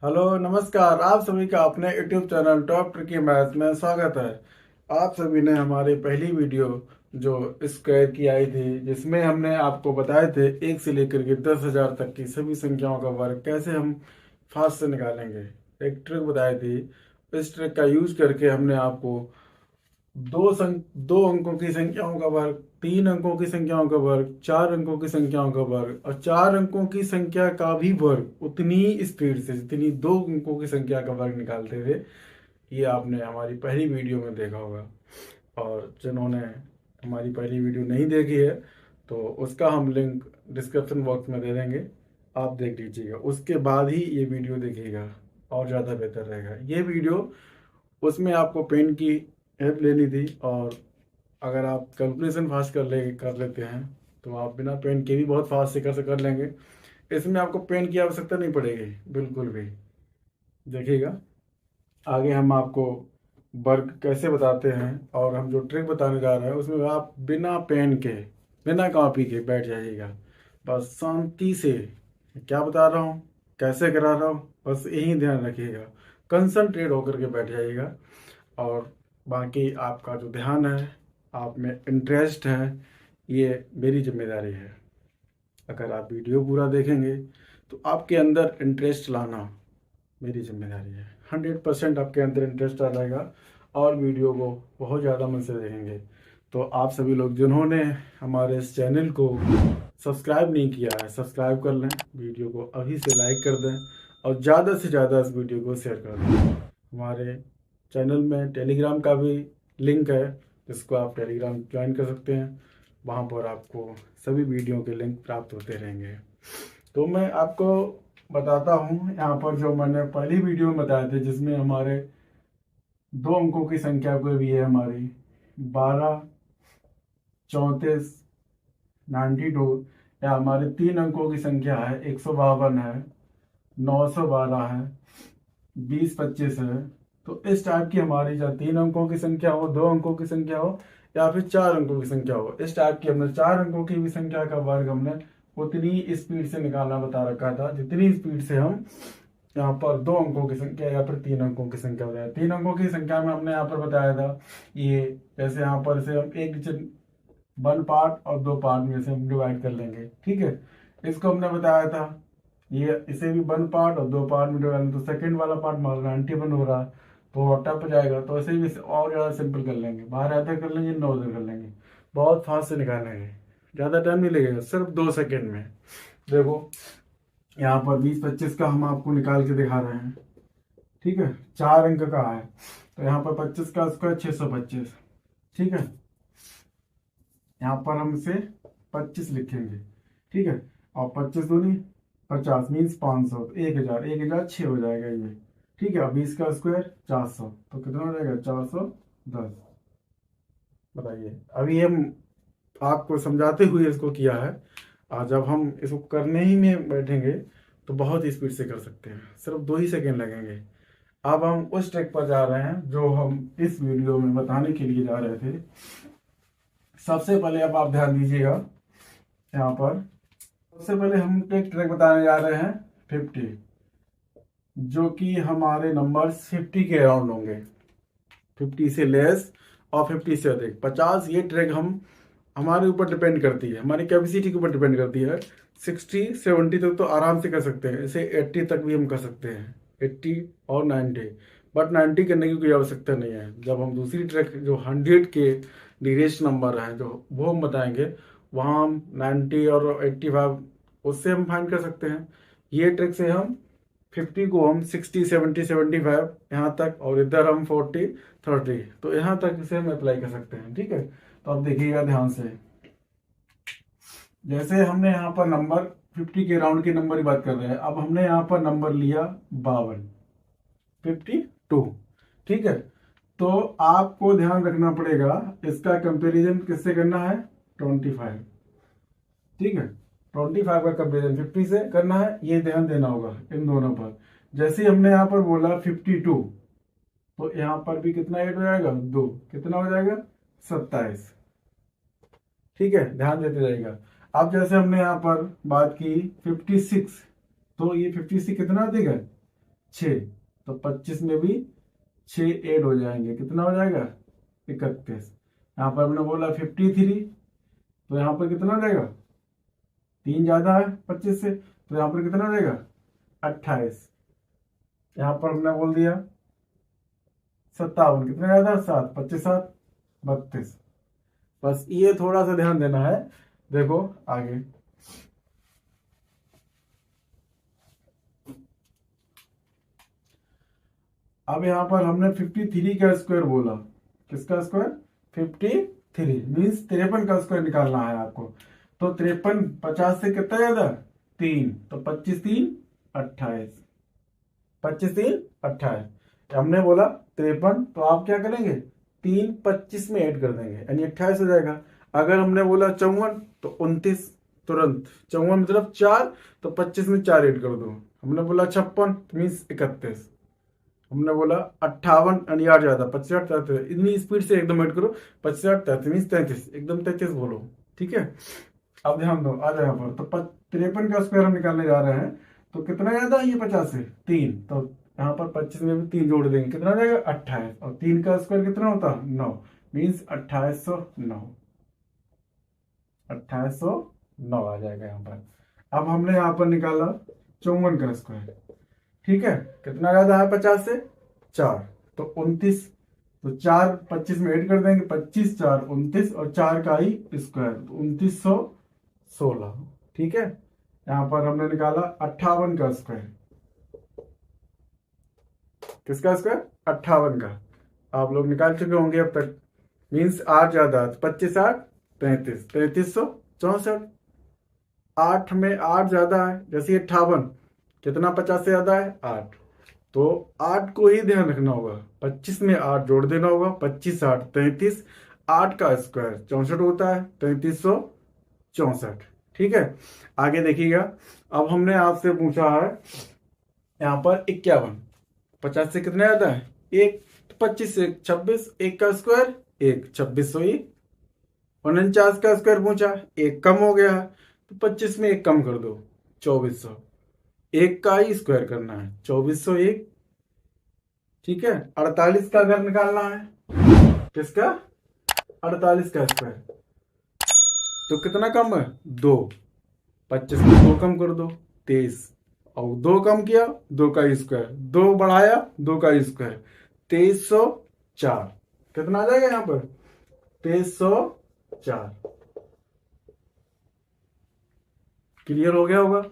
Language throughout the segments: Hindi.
हेलो नमस्कार। आप सभी का अपने YouTube channel top tricky maths में स्वागत है। आप सभी ने हमारी पहली वीडियो जो स्क्वायर की आई थी, जिसमें हमने आपको बताए थे 1 से लेकर के 10,000 तक की सभी संख्याओं का वर्ग कैसे हम फास्ट से निकालेंगे, एक ट्रिक बताई थी। इस ट्रिक का यूज करके हमने आपको दो अंकों की संख्याओं का वर्ग, 3 अंकों की संख्याओं का वर्ग, 4 अंकों की संख्याओं का वर्ग और 4 अंकों की संख्या का भी वर्ग उतनी स्पीड से जितनी 2 अंकों की संख्या का वर्ग निकालते थे, ये आपने हमारी पहली वीडियो में देखा होगा। और जिन्होंने हमारी पहली वीडियो नहीं देखी है तो उसका हम लिंक डिस्क्रिप्शन बॉक्स में दे देंगे, आप देख लीजिएगा। उसके बाद ही ये वीडियो देखिएगा और ज़्यादा बेहतर रहेगा। ये वीडियो, उसमें आपको पेन की हेल्प लेनी थी, और अगर आप कैलकुलेशन फास्ट कर लेते हैं तो आप बिना पेन के भी बहुत फास्ट से कर लेंगे। इसमें आपको पेन की आवश्यकता नहीं पड़ेगी बिल्कुल भी। देखिएगा, आगे हम आपको वर्ग कैसे बताते हैं और हम जो ट्रिक बताने जा रहे हैं उसमें आप बिना पेन के, बिना कॉपी के बैठ जाइएगा। बस शांति से क्या बता रहा हूँ, कैसे करा रहा हूँ, बस यही ध्यान रखिएगा। कंसंट्रेट होकर के बैठ जाइएगा। और बाकी आपका जो ध्यान है, आप में इंटरेस्ट है, ये मेरी जिम्मेदारी है। अगर आप वीडियो पूरा देखेंगे तो आपके अंदर इंटरेस्ट लाना मेरी जिम्मेदारी है। 100% आपके अंदर इंटरेस्ट आ जाएगा और वीडियो को बहुत ज़्यादा मन से देखेंगे। तो आप सभी लोग जिन्होंने हमारे इस चैनल को सब्सक्राइब नहीं किया है, सब्सक्राइब कर लें, वीडियो को अभी से लाइक कर दें और ज़्यादा से ज़्यादा इस वीडियो को शेयर कर दें। हमारे चैनल में टेलीग्राम का भी लिंक है, जिसको आप टेलीग्राम ज्वाइन कर सकते हैं। वहाँ पर आपको सभी वीडियो के लिंक प्राप्त होते रहेंगे। तो मैं आपको बताता हूँ यहाँ पर जो मैंने पहली वीडियो में बताए थे, जिसमें हमारे 2 अंकों की संख्या कोई भी है हमारी 12, 34, 92, या हमारे 3 अंकों की संख्या है 152 है, 912 है, 20, 25 है। तो इस टाइप की हमारी चाहे 3 अंकों की संख्या हो, 2 अंकों की संख्या हो या फिर 4 अंकों की संख्या हो, इस टाइप की हमने 4 अंकों की भी संख्या का वर्ग हमने उतनी स्पीड से निकालना बता रखा था जितनी स्पीड से हम यहाँ पर 2 अंकों की संख्या या फिर 3 अंकों की संख्या बताया। 3 अंकों की संख्या में हमने यहाँ पर बताया था ये, जैसे यहाँ पर से हम एक डिजिट 1 पार्ट और 2 पार्ट में से हम डिवाइड कर लेंगे। ठीक है, इसको हमने बताया था ये, इसे भी 1 पार्ट और 2 पार्ट में डिवाइड, तो सेकंड वाला पार्ट मान 91 हो रहा, तो टप जाएगा। तो ऐसे ही और ज़्यादा सिंपल कर लेंगे, बाहर इधर कर लेंगे, 9 उधर कर लेंगे। बहुत फास्ट से निकालेंगे, ज़्यादा टाइम नहीं लगेगा, सिर्फ 2 सेकेंड में। देखो, यहाँ पर 20, 25 का हम आपको निकाल के दिखा रहे हैं। ठीक है, 4 अंक का है तो यहाँ पर 25 का स्क्वायर 625। ठीक है, यहाँ पर हम इसे 25 लिखेंगे। ठीक है, और 25 दूनी 50 मीन्स 500, तो 1000, 1006 हो जाएगा ये। ठीक है, और 20 का स्क्वायर 400, तो कितना हो जाएगा 410। बताइए, अभी हम आपको समझाते हुए इसको किया है, और जब हम इसको करने ही में बैठेंगे तो बहुत स्पीड से कर सकते हैं, सिर्फ 2 ही सेकेंड लगेंगे। अब हम उस ट्रिक पर जा रहे हैं जो हम इस वीडियो में बताने के लिए जा रहे थे। सबसे पहले अब आप ध्यान दीजिएगा, यहाँ पर सबसे पहले हम एक ट्रिक बताने जा रहे हैं 50, जो कि हमारे नंबर 50 के अराउंड होंगे, 50 से लेस और 50 से अधिक 50। ये ट्रिक हम हमारे ऊपर डिपेंड करती है, हमारी कैपेसिटी के ऊपर डिपेंड करती है। 60, 70 तक तो आराम से कर सकते हैं, इसे 80 तक भी हम कर सकते हैं, 80 और 90। बट 90 करने की कोई आवश्यकता नहीं है। जब हम दूसरी ट्रिक जो 100 के नियरेस्ट नंबर हैं जो वो हम बताएंगे, वहाँ हम 90 और 85 उससे हम फाइंड कर सकते हैं। ये ट्रिक से हम 50 को हम 60, 70, 75 यहाँ तक, और इधर हम 40, 30, तो यहाँ तक इसे हम अप्लाई कर सकते हैं। ठीक है, तो अब देखिएगा ध्यान से। जैसे हमने यहाँ पर नंबर 50 के राउंड के नंबर की बात कर रहे हैं, अब हमने यहाँ पर नंबर लिया 52, 52। ठीक है, तो आपको ध्यान रखना पड़ेगा, इसका कंपैरिजन किससे करना है, 25। ठीक है, 25 का कंपेरिजन 50 से करना है, ये ध्यान देना होगा इन दोनों पर। जैसे हमने यहाँ पर बोला 52, तो यहाँ पर भी कितना ऐड हो जाएगा, 2, कितना हो जाएगा 27। ठीक है, ध्यान देते जाइएगा। अब जैसे हमने यहाँ पर बात की 56, तो ये 56 कितना अधिक है, 6, तो 25 में भी 6 ऐड हो जाएंगे, कितना हो जाएगा 31। यहाँ पर हमने बोला 53, तो यहाँ पर कितना हो जाएगा, 3 ज्यादा है 25 से, तो यहाँ पर कितना हो जाएगा 28। यहाँ पर हमने बोल दिया 57, कितना ज्यादा 7, 25 7 32। बस ये थोड़ा सा ध्यान देना है। देखो आगे, अब यहाँ पर हमने 53 का स्क्वायर बोला, किसका स्क्वायर 53, मीन्स 53 का स्क्वायर निकालना है आपको। तो 53 50 से कितना ज्यादा 3, तो 25 3 28, 25 3 28। हमने बोला 53, तो आप क्या करेंगे 3 25 में ऐड कर देंगे, यानी 28 हो जाएगा। अगर हमने बोला 54, तो 29, तुरंत 54 मतलब 4, तो 25 में 4 ऐड कर दो। हमने बोला 56 मीन्स 31। हमने बोला 58 यानी 8 ज्यादा 25 8 33, इतनी स्पीड से एकदम ऐड करो, 25 8 33 मीन्स 33, एकदम 33 बोलो, ठीक है। अब ध्यान दो, आ जाए यहाँ पर, तो 53 का स्क्वायर हम निकालने जा रहे हैं, तो कितना ज्यादा है ये 50 से 3, तो यहाँ पर 25 में भी 3 जोड़ देंगे, कितना हो जाएगा 28, और 3 का स्क्वायर कितना होता है 9, मीन्स 2809, 2809 आ जाएगा यहाँ पर। अब हमने यहाँ पर निकाला 54 का स्क्वायर, ठीक है, कितना ज्यादा है 50 से 4, तो 29, तो 4 25 में ऐड कर देंगे, 25 4 29, और 4 का ही स्क्वायर, तो 2916, ठीक है। यहाँ पर हमने निकाला 58 का स्क्वायर, किसका स्क्वायर 58 का, आप लोग निकाल चुके होंगे अब तक, मीन्स 8 ज्यादा, 25 8 33, 3364। 8 में 8 ज्यादा है, जैसे 58, कितना 50 से ज्यादा है 8, तो 8 को ही ध्यान रखना होगा, 25 में 8 जोड़ देना होगा, 25 8 33, 8 का स्क्वायर 64 होता है, 3364, ठीक है। आगे देखिएगा, अब हमने आपसे पूछा है यहाँ पर 51, 50 से कितना ज्यादा है 1, तो 25 से 26, 1 का स्क्वायर 1, 2601। 49 का स्क्वायर पूछा, 1 कम हो गया है, तो 25 में 1 कम कर दो, 2400, 1 का ही स्क्वायर करना है 2401, ठीक है। 48 का अगर निकालना है, किसका 48 का स्क्वायर, तो कितना कम है 2, 25 में 2 कम कर दो 23, और 2 कम किया 2 का स्क्वायर, 2 बढ़ाया 2 का स्क्वायर, 2304, कितना आ जाएगा यहाँ पर 2304। क्लियर हो गया होगा।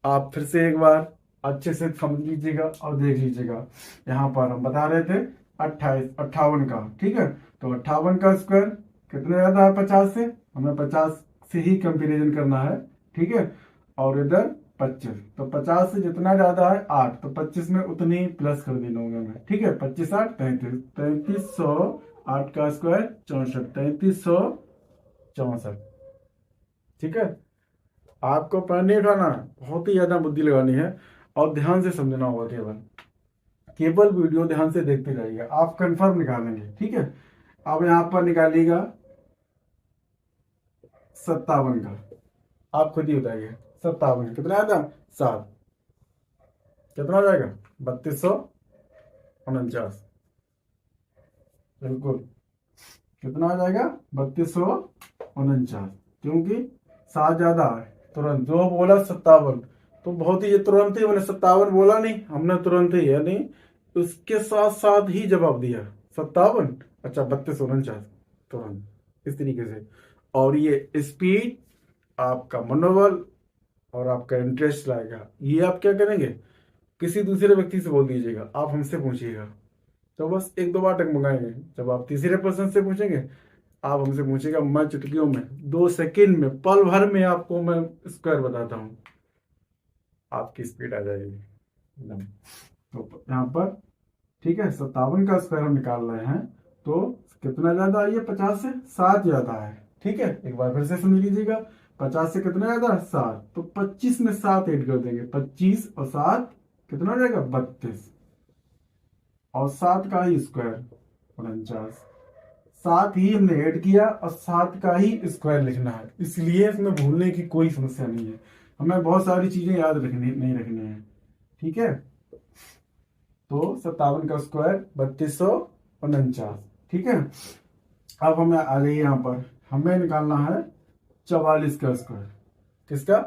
आप फिर से एक बार अच्छे से समझ लीजिएगा और देख लीजिएगा। यहाँ पर हम बता रहे थे 58 का, ठीक है, तो 58 का स्क्वायर कितना ज्यादा है 50 से, हमें 50 से ही कंपेरिजन करना है, ठीक है। और इधर 25, तो 50 से जितना ज्यादा है 8, तो 25 में उतनी प्लस कर देना होगा हमें, ठीक है। 25 8 33, 3300, 8 का स्क्वायर 64, 3364, ठीक है। आपको पैर नहीं उठाना, बहुत ही ज्यादा बुद्धि लगानी है और ध्यान से समझना होगा, केवल केवल वीडियो ध्यान से देखते रहिएगा, आप कंफर्म निकालेंगे, ठीक है। अब यहाँ पर निकालिएगा 57 का, आप खुद ही बताइए 57 कितना आया था 7, कितना हो जाएगा 3249, बिल्कुल कितना आ जाएगा 3249, क्योंकि 7 ज्यादा है, तुरंत जो बोला 57, तो बहुत ही तुरंत ही मैंने 57 बोला नहीं, हमने तुरंत ही यानी उसके साथ साथ ही जवाब दिया 57, अच्छा 3249, तुरंत इस तरीके से। और ये स्पीड आपका मनोबल और आपका इंटरेस्ट लाएगा, ये आप क्या करेंगे किसी दूसरे व्यक्ति से बोल दीजिएगा, आप हमसे पूछिएगा, तो बस 1 2 बार टकमगाएंगे, जब आप तीसरे पर्सन से पूछेंगे आप हमसे पूछेगा, मैं चुटकियों में 2 सेकंड में पल भर में आपको मैं स्क्वायर बताता हूँ, आपकी स्पीड आ जाएगी एकदम। तो यहाँ पर ठीक है 57 का स्क्वायर हम निकाल रहे हैं, तो कितना ज्यादा है ये 50 से 7 ज्यादा है, ठीक है। एक बार फिर से समझ लीजिएगा, 50 से कितना ज्यादा है 7, तो 25 में 7 ऐड कर देंगे, 25 और 7 कितना हो जाएगा 32, और 7 का ही स्क्वायर 49, 7 ही हमने ऐड किया और 7 का ही स्क्वायर लिखना है, इसलिए इसमें भूलने की कोई समस्या नहीं है, हमें बहुत सारी चीजें याद रखनी नहीं रखनी है, ठीक है। तो 57 का स्क्वायर 3249। ठीक है, अब हमें आ गई यहाँ पर, हमें निकालना है 44 का स्क्वायर। किसका?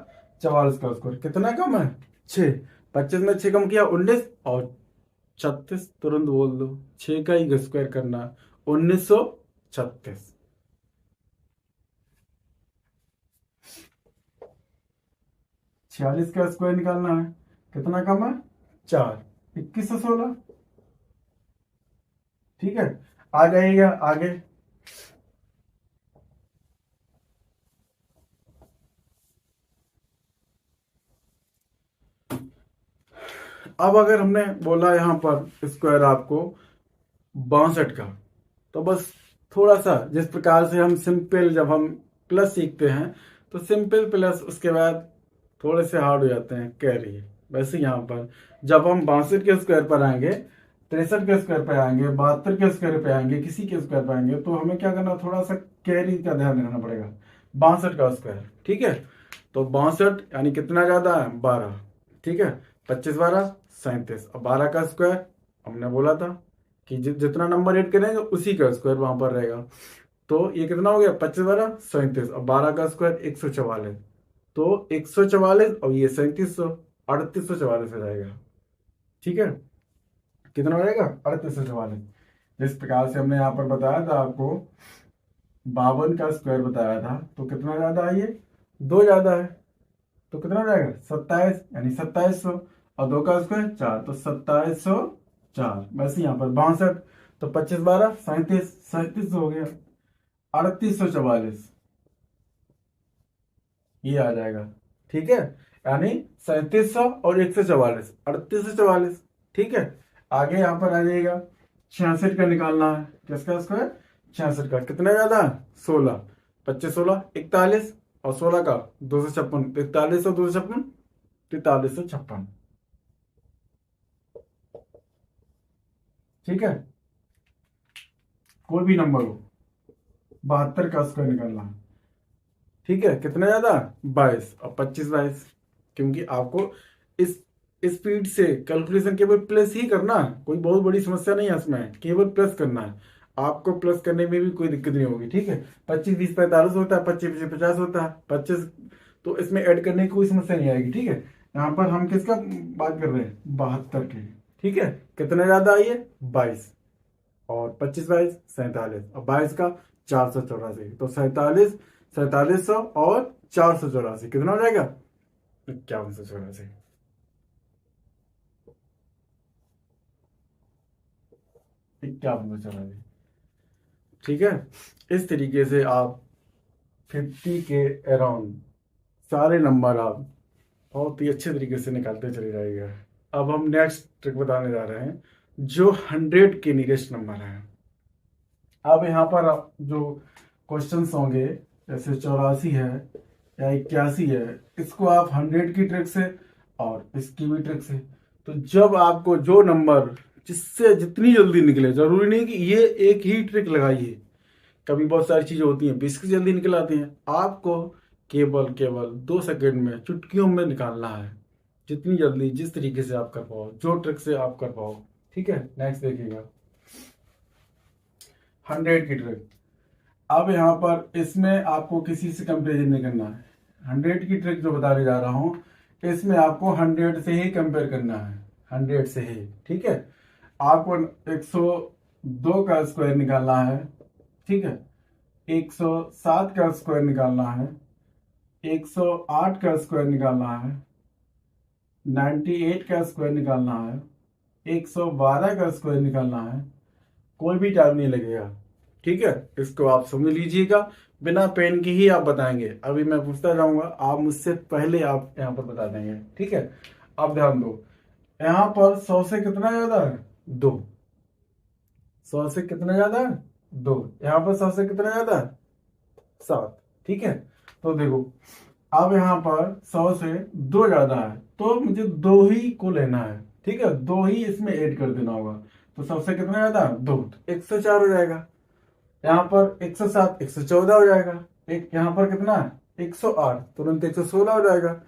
44 का स्क्वायर। कितना कम है? 6। 25 में 6 कम किया 19, और 36 तुरंत बोल दो, 6 का ही स्क्वायर करना, 1936। 46 का स्क्वायर निकालना है, कितना कम है? 4। 2116। ठीक है, आ जाइएगा आगे। अब अगर हमने बोला यहाँ पर स्क्वायर आपको 62 का, तो बस थोड़ा सा जिस प्रकार से हम सिंपल, जब हम प्लस सीखते हैं तो सिंपल प्लस उसके बाद थोड़े से हार्ड हो जाते हैं कैरी, वैसे यहाँ पर जब हम 62 के स्क्वायर पर आएंगे, 63 के स्क्वायर पर आएंगे, 72 के स्क्वायर पे आएंगे, किसी के स्क्वायर पर आएंगे, तो हमें क्या करना, थोड़ा सा कैरी का ध्यान रखना पड़ेगा। 62 का स्क्वायर, ठीक है, तो 62 यानी कितना ज्यादा है? 12। ठीक है, 25 12 37, और 12 का स्क्वायर हमने बोला था कि जितना नंबर ऐड करेंगे उसी का स्क्वायर वहां पर रहेगा। तो ये कितना हो गया? 25 12 37, और 12 का स्क्वायर 144। तो 144 और ये 3700, 3844 हो जाएगा। ठीक है, कितना हो जाएगा? 3844। जिस प्रकार से हमने यहाँ पर बताया था आपको, 52 का स्क्वायर बताया था, तो कितना ज्यादा है? ये 2 ज्यादा है, तो कितना हो जाएगा? 27, यानी 2700, और 2 का स्क्वायर 4, तो 2704। वैसे यहाँ पर 62, तो 25 12 37, 37 हो गया, 3844 ये आ जाएगा। ठीक है, यानी 3700 और 144, 3844। ठीक है, आगे यहाँ पर आ जाइएगा, 66 का निकालना है। किसका स्क्वायर? 66 का। कितना ज्यादा? 16। 25 16 41, और 16 का 256, 41 और 256 4356। ठीक है, कोई भी नंबर हो, 72 का स्क्वायर निकालना है। ठीक है, कितना ज्यादा? 22, और 25 22, क्योंकि आपको इस स्पीड से कैलकुलेशन केवल प्लस ही करना है, कोई बहुत बड़ी समस्या नहीं है इसमें, केवल प्लस करना है। आपको प्लस करने में भी कोई दिक्कत नहीं होगी। ठीक है, 25 20 45 होता है, 25 25 50 होता है, 25, तो इसमें ऐड करने की कोई समस्या नहीं आएगी। ठीक है, यहाँ पर हम किसका बात कर रहे हैं? 72 की। ठीक है, कितना ज्यादा आई है? 22, और 25 22 47, और 22 का 484, तो 47 4700 और 484 कितना हो जाएगा? 5184। 5184। ठीक है, इस तरीके से आप 50 के अराउंड सारे नंबर आप बहुत ही अच्छे तरीके से निकालते चले जाइएगा। अब हम नेक्स्ट ट्रिक बताने जा रहे हैं, जो 100 के नियरेस्ट नंबर है। अब यहाँ पर जो क्वेश्चंस होंगे, जैसे 84 है या 81 है, इसको आप 100 की ट्रिक से और इसकी भी ट्रिक से, तो जब आपको जो नंबर जिससे जितनी जल्दी निकले, जरूरी नहीं कि ये एक ही ट्रिक लगाइए, कभी बहुत सारी चीजें होती हैं 20 की जल्दी निकल आती हैं, आपको केवल केवल 2 सेकंड में, चुटकियों में निकालना है, जितनी जल्दी जिस तरीके से आप कर पाओ, जो ट्रिक से आप कर पाओ। ठीक है, नेक्स्ट देखिएगा, 100 की ट्रिक। अब यहाँ पर इसमें आपको किसी से कंपेरिजन नहीं करना है। 100 की ट्रिक जो बताने जा रहा हूँ, इसमें आपको 100 से ही कंपेयर करना है, 100 से ही। ठीक है, आपको 102 का स्क्वायर निकालना है। ठीक है, 107 का स्क्वायर निकालना है, 108 का स्क्वायर निकालना है, 98 का स्क्वायर निकालना है, 112 का स्क्वायर निकालना है। कोई भी टाइम नहीं लगेगा। ठीक है, इसको आप समझ लीजिएगा, बिना पेन की ही आप बताएंगे। अभी मैं पूछता जाऊंगा, आप मुझसे पहले आप यहाँ पर बता देंगे। ठीक है, अब ध्यान दो, यहाँ पर 100 से कितना ज्यादा है? 2। 100 से कितना ज्यादा है? 2। यहाँ पर 100 से कितना ज्यादा है? 7। ठीक है, तो देखो, अब यहाँ पर 100 से 2 ज्यादा है, तो मुझे 2 ही को लेना है। ठीक है, 2 ही इसमें ऐड कर देना होगा, तो 100 से कितना ज्यादा है? 2, तो 104 हो जाएगा। यहाँ पर 107 114 हो जाएगा। एक यहाँ पर कितना है? 108, तुरंत 116 हो जाएगा।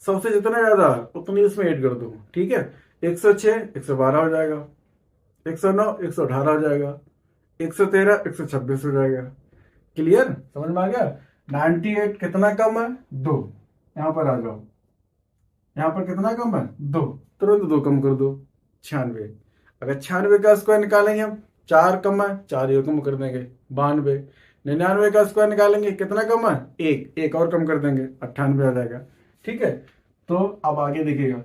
100 से जितना ज्यादा है उतनी उसमें ऐड कर दो। ठीक है, 106 112 हो जाएगा, 109 118 हो जाएगा, 113 126 हो जाएगा। क्लियर, समझ में आ गया। 98 कितना कम है, 2। यहां पर आ जाओ, यहां पर कितना कम है, 2, तुरंत 2 कम कर दो, 96। अगर 96 का स्क्वायर निकालेंगे हम, 4 कम है, 4 ये कम कर देंगे, 92। 99 का स्क्वायर निकालेंगे, कितना कम है, 1, 1 और कम कर देंगे, 98 आ जाएगा। ठीक है, तो अब आगे देखिएगा।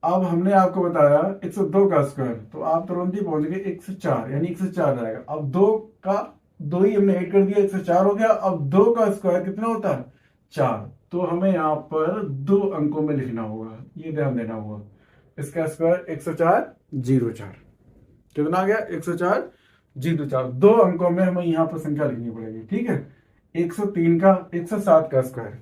अब हमने आपको बताया 102 का स्क्वायर, तो आप तुरंत ही पहुंच गए 104, यानी 104 जाएगा। अब 2 का 2 ही हमने ऐड कर दिया, 104 हो गया। अब 2 का स्क्वायर कितना होता है, 4। तो हमें यहाँ पर 2 अंकों में लिखना होगा, ये ध्यान देना होगा। इसका स्क्वायर 104 04, कितना आ गया, 104 04। 2 अंकों में हमें यहाँ पर संख्या लिखनी पड़ेगी। ठीक है, 103 का 107 का स्क्वायर,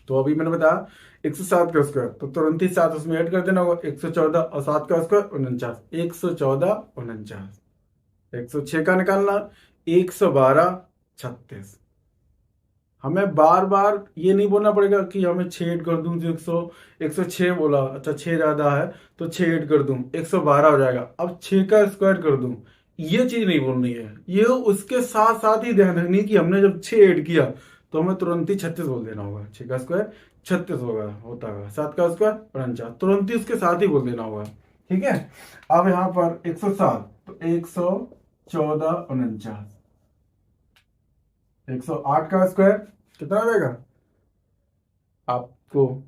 तो अभी मैंने बताया 107 का स्क्वायर, तो तुरंत ही 7 उसमें ऐड कर देना होगा, 114 और 7 का स्क्वायर 49, 114 49। 106 का निकालना, 112 36। हमें बार बार ये नहीं बोलना पड़ेगा कि हमें 6 ऐड कर दूं, तो 106 बोला, अच्छा 6 ज्यादा है तो 6 ऐड कर दूं, 112 हो जाएगा। अब 6 का स्क्वायर कर दूं, ये चीज नहीं बोलनी है, ये उसके साथ साथ ही ध्यान रखनी है कि हमने जब 6 ऐड किया तो हमें तुरंत ही 36 बोल देना होगा। 6 का स्क्वायर 36 होगा, होता है। 7 का स्क्वायर 49, तुरंत ही उसके साथ ही बोल देना होगा। ठीक है, अब यहाँ पर 107, तो 114 49। 108 का स्क्वायर कितना रहेगा, आपको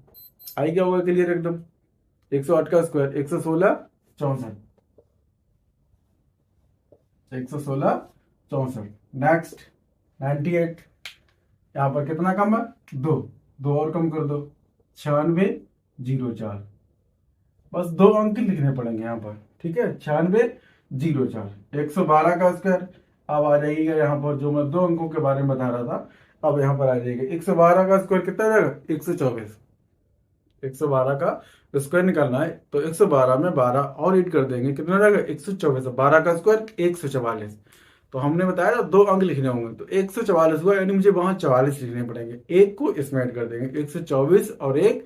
आई क्या होगा, क्लियर एकदम। 108 का स्क्वायर 116 64, 116 64। नेक्स्ट 98, यहां पर कितना कम है, 2, 2 और कम कर दो, 96 04। बस 2 अंक लिखने पड़ेंगे यहाँ पर। ठीक है, 96 04। 112 का स्क्वायर, अब आ जाइएगा यहाँ पर, जो मैं 2 अंकों के बारे में बता रहा था, अब यहाँ पर आ जाइएगा। 112 का स्क्वायर कितना रहेगा, 124। 112 का स्क्वायर निकालना है, तो 112 में 12 और ऐड कर देंगे, कितना रहेगा, 124। 12 का स्क्वायर 144। तो हमने बताया ना 2 अंक लिखने होंगे, तो 144 हुआ, यानी मुझे वहां 44 लिखने पड़ेंगे। एक को इसमें ऐड कर देंगे, 124 और एक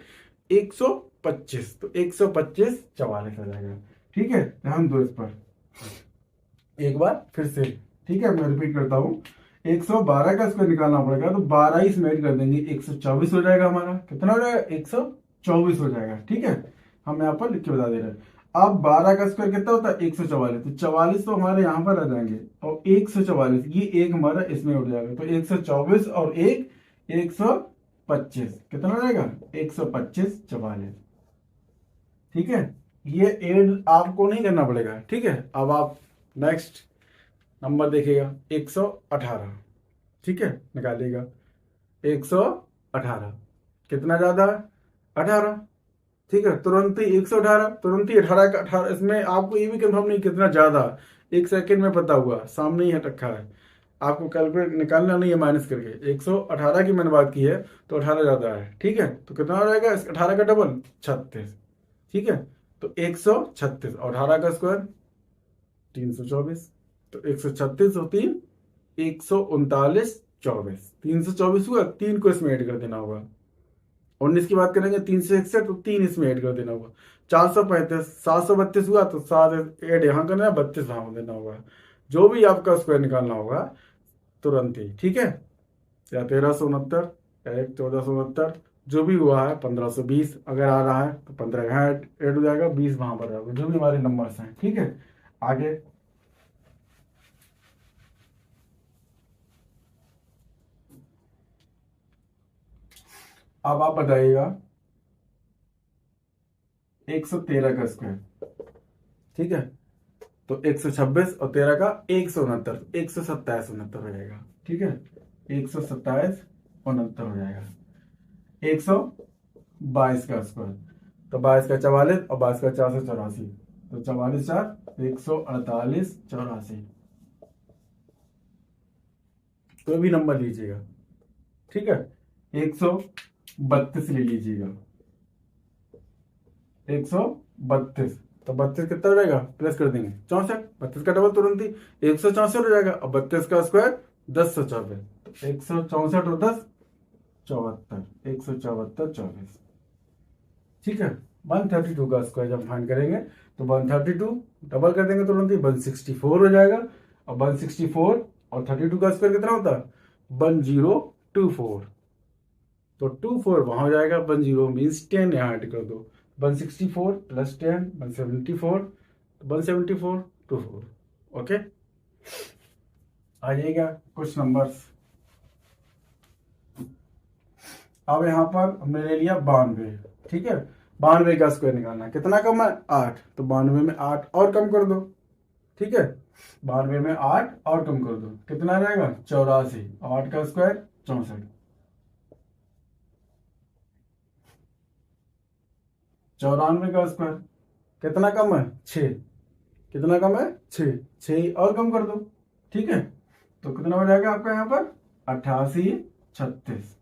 125, तो 125 44 आ जाएगा। ठीक है, ध्यान दो इस पर एक बार फिर से। ठीक है, मैं रिपीट करता हूँ। 112 का स्क्वायर निकालना पड़ेगा, तो 12 इसमें ऐड कर देंगे, 124 हो जाएगा। हमारा कितना हो जाएगा, 124 हो जाएगा। ठीक है, हम यहाँ पर लिख के बता दे रहे हैं। अब 12 का स्क्वायर कितना होता है, 144, तो 44 तो हमारे यहाँ पर आ जाएंगे, और 144 ये एक हमारा इसमें उठ जाएगा, तो 124 और एक 125, कितना हो जाएगा, 125 44। ठीक है, ये ऐड आपको नहीं करना पड़ेगा। ठीक है, अब आप नेक्स्ट नंबर देखिएगा, 118। ठीक है, निकालिएगा 118, कितना ज्यादा है, 18। ठीक है, तुरंत ही 118, तुरंत ही 18 का 18, इसमें आपको ये भी कंफर्म नहीं कितना ज्यादा, 1 सेकंड में पता हुआ, सामने ही रखा है, आपको कैलकुलेट निकालना नहीं है माइनस करके। 118 की मैंने बात की है, तो 18 ज्यादा है। ठीक है, तो कितना हो जाएगा, 18 का डबल 36। ठीक है, तो 136 और 18 का स्क्वायर 324, तो 136 और 3 139 24, 324 हुआ, 3 को इसमें ऐड कर देना होगा। 19 की बात करेंगे, 361, तो 3 इसमें ऐड कर देना होगा। 435, 732 हुआ, तो 7 ऐड यहाँ करना है, 32 वहां देना होगा। जो भी आपका स्क्वायर निकालना होगा तुरंत ही। ठीक है, या 1369 या 1469, जो भी हुआ है, 1520 अगर आ रहा है तो 15 यहाँ ऐड हो जाएगा, 20 वहां पर आएगा, जो भी हमारे नंबर्स हैं। ठीक है, आगे अब आप बताइएगा 113 का स्क्वायर। ठीक है, तो 126 और 13 का 169, 127 69 हो जाएगा। ठीक है, 127 69 हो जाएगा। 122 का स्क्वायर, तो 22 का 44 और 22 का 484, तो 44 4 148 84, तो भी नंबर लीजिएगा। ठीक है, 132 ले लीजिएगा, 132, तो 32 कितना हो जाएगा, प्लस कर देंगे 64, 32 का डबल तुरंत ही 164 हो जाएगा। अब 32 का स्क्वायर 1074, तो 164 और 10 74, 174 24। ठीक है, 132 का स्क्वायर जब फाइंड करेंगे तो 132 डबल कर देंगे तुरंत ही 164 हो जाएगा। और 164 और 32 का स्क्वायर कितना होता है? 1024। तो 24 वहां हो जाएगा, 10 मीन्स 10 यहाँ ऐड कर दो। 164 प्लस 10 174, 174 24। ओके, आ जाएगा कुछ नंबर्स। अब यहाँ पर हमने ले लिया 92, ठीक है। 92 का स्क्वायर निकालना है, कितना कम है? 8। तो 92 में 8 और कम कर दो, ठीक है। 92 में 8 और कम कर दो, कितना आ जाएगा? 84। 8 का स्क्वायर 64। 94 का स्क्वायर कितना कम है? 6। कितना कम है? 6। 6 और कम कर दो, ठीक है। तो कितना हो जाएगा आपका यहाँ पर? 88 36।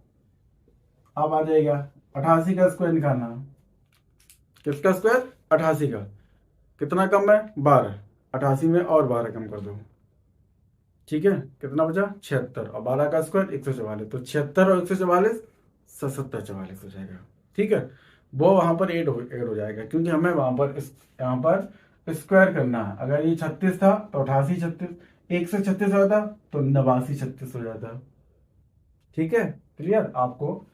अब आ जाएगा 88 का स्क्वायर निकालना। किसका स्क्वायर? 88 का। कितना कम है? 12। 88 में और 12 कम कर दो, ठीक है। कितना बचा? 76। और 12 का स्क्वायर 144। तो 76 और 144 77 44 हो जाएगा, ठीक है। वो वहां पर एड हो जाएगा, क्योंकि हमें वहां पर यहाँ पर स्क्वायर करना है। अगर ये 36 था तो 88 36, 136 होता तो 89 36 हो जाता, ठीक है। क्लियर? आपको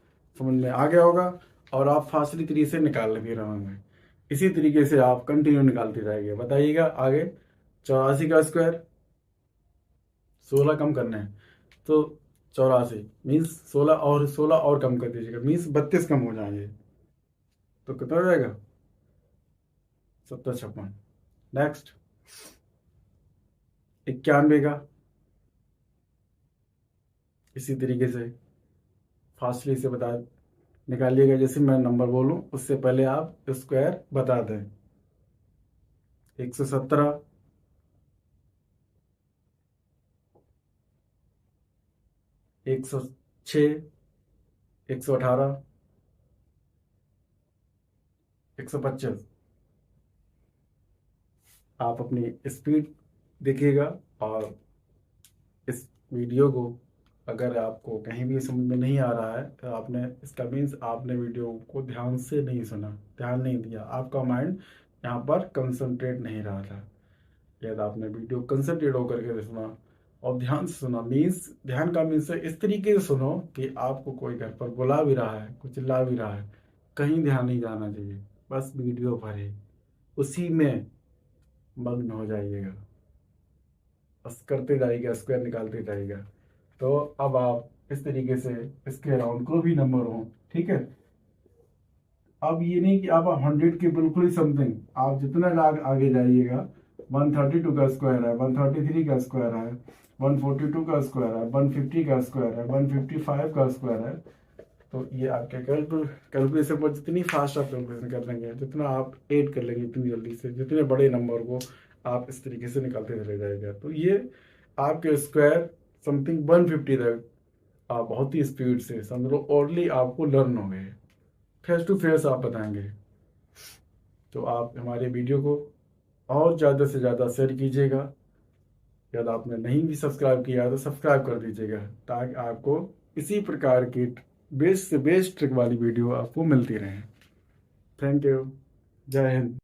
समझ में आ गया होगा और आप फास्टली तरीके से निकाल भी रहे होंगे। इसी तरीके से आप कंटिन्यू निकालते जाइए। बताइएगा आगे। 84 का स्क्वायर 16 कम करना है, तो 84 मीन्स 16 और कम कर दीजिएगा, मीन्स 32 कम हो जाएंगे। तो कितना हो जाएगा? 70 56। नेक्स्ट 91 का इसी तरीके से फास्टली से बता निकालिएगा। जैसे मैं नंबर बोलूं उससे पहले आप स्क्वायर बता दें। 117, 106, 118, 125। आप अपनी स्पीड देखिएगा और इस वीडियो को अगर आपको कहीं भी समझ में नहीं आ रहा है तो आपने इसका मीन्स आपने वीडियो को ध्यान से नहीं सुना, ध्यान नहीं दिया, आपका माइंड यहाँ पर कंसंट्रेट नहीं रहा था। यदि आपने वीडियो कंसंट्रेट होकर के सुना और ध्यान से सुना, मीन्स ध्यान का मीन्स इस तरीके से सुनो कि आपको कोई घर पर बुला भी रहा है, कुछ चिल्ला भी रहा है, कहीं ध्यान नहीं जाना चाहिए, बस वीडियो पर ही उसी में मग्न हो जाइएगा। बस करते जाइएगा, स्क्वायर निकालते जाइएगा। तो अब आप इस तरीके से इसके अराउंड को भी नंबर हो, ठीक है। अब ये नहीं कि आप 100 के बिल्कुल ही समथिंग, आप जितना आगे जाइएगा 132 का स्क्वायर है, 133 का स्क्वायर है, 142 का स्क्वायर है, 150 का स्क्वायर है, 155 का स्क्वायर है। तो ये आपके कैलकुलेशन पर जितनी फास्ट आप कैलकुलेशन कर लेंगे, जितना आप ऐड कर लेंगे इतनी जल्दी से, जितने बड़े नंबर को आप इस तरीके से निकालते चले जाएगा, तो ये आपके स्क्वायर समथिंग 150 तक आप बहुत ही स्पीड से समझ लो ओरली आपको लर्न हो गए, फेस टू फेस आप बताएंगे। तो आप हमारे वीडियो को और ज़्यादा से ज़्यादा शेयर कीजिएगा। यदि आपने नहीं भी सब्सक्राइब किया तो सब्सक्राइब कर दीजिएगा, ताकि आपको इसी प्रकार की बेस्ट से बेस्ट ट्रिक वाली वीडियो आपको मिलती रहे। Thank you. जय हिंद।